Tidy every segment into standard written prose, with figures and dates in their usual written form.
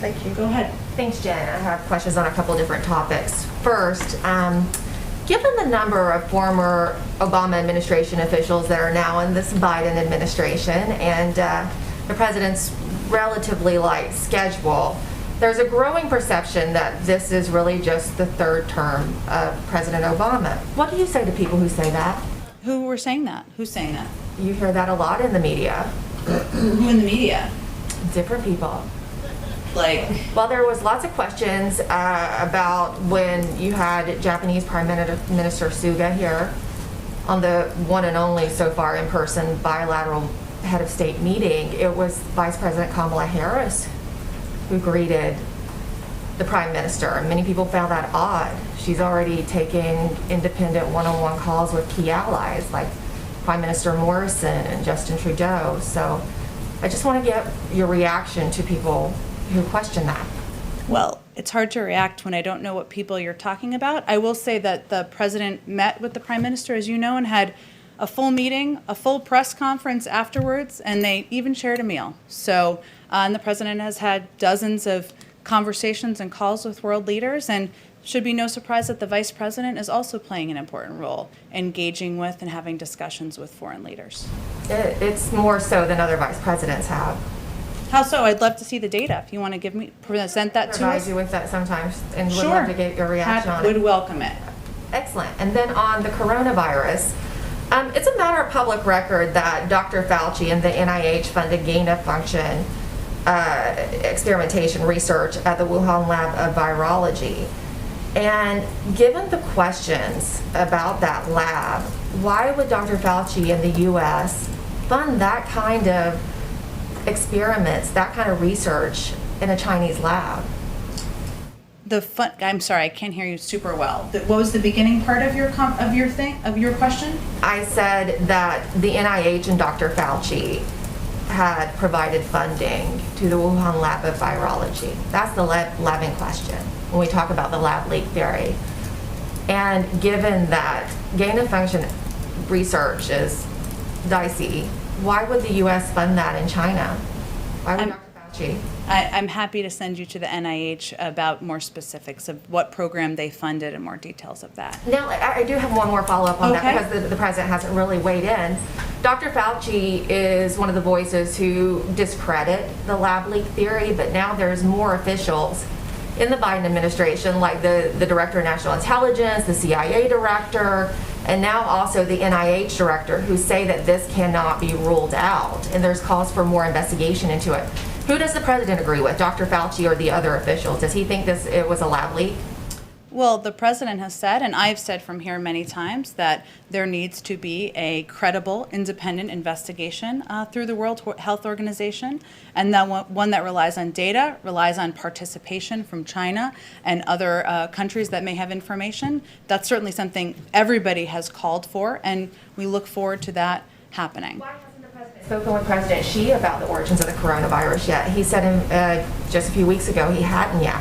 Thank you. Go ahead. Thanks, Jen. I have questions on a couple different topics. First, given the number of former Obama administration officials that are now in this Biden administration and the president's relatively light schedule, there's a growing perception that this is really just the third term of President Obama. What do you say to people who say that? Who were saying that? Who's saying that? You hear that a lot in the media. Who in the media? Different people. Like, Well, there was lots of questions about when you had Japanese Prime Minister Suga here on the one and only so far in-person bilateral head of state meeting. It was Vice President Kamala Harris who greeted the Prime Minister. Many people found that odd. She's already taking independent one-on-one calls with key allies like Prime Minister Morrison and Justin Trudeau. So I just want to get your reaction to people who question that. well, it's hard to react when I don't know what people you're talking about. I will say that the president met with the prime minister, as you know, and had a full meeting, a full press conference afterwards, and they even shared a meal. So, and the president has had dozens of conversations and calls with world leaders, and should be no surprise that the vice president is also playing an important role, engaging with and having discussions with foreign leaders. It's more so than other vice presidents have. How so? I'd love to see the data. If you want to present that to Provide us. you with that sometimes and would Sure. love to get your reaction on Would it. welcome it. Excellent. And then on the coronavirus, it's a matter of public record that Dr. Fauci and the NIH funded gain-of-function experimentation research at the Wuhan Lab of virology. And given the questions about that lab, why would Dr. Fauci in the U.S. fund that kind of experiments, that kind of research in a Chinese lab? I'm sorry, I can't hear you super well. What was the beginning part of your question? I said that the NIH and Dr. Fauci had provided funding to the Wuhan Lab of virology. That's the lab in question when we talk about the lab leak theory. And given that gain-of-function research is dicey, why would the U.S. fund that in China? Why would Dr. Fauci? I'm happy to send you to the NIH about more specifics of what program they funded and more details of that. Now, I do have one more follow-up on Okay. that because the president hasn't really weighed in. Dr. Fauci is one of the voices who discredit the lab leak theory, but now there's more officials in the Biden administration, like the Director of National Intelligence, the CIA Director, and now also the NIH Director, who say that this cannot be ruled out, and there's calls for more investigation into it. Who does the president agree with, Dr. Fauci or the other officials? Does he think it was a lab leak? Well, the president has said, and I've said from here many times, that there needs to be a credible, independent investigation through the World Health Organization, and that one that relies on data, relies on participation from China and other countries that may have information. That's certainly something everybody has called for, and we look forward to that happening. Why hasn't the president spoken with President Xi about the origins of the coronavirus yet? He said just a few weeks ago he hadn't yet.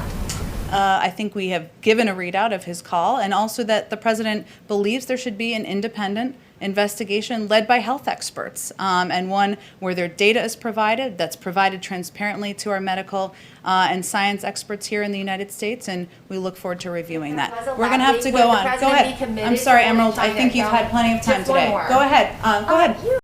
I think we have given a readout of his call, and also that the president believes there should be an independent investigation led by health experts, and one where their data is provided, that's provided transparently to our medical and science experts here in the United States, and we look forward to reviewing that. We're going to have to go on. Go ahead. I'm sorry, Emerald. I think you've had plenty of time today. Go ahead. Go ahead.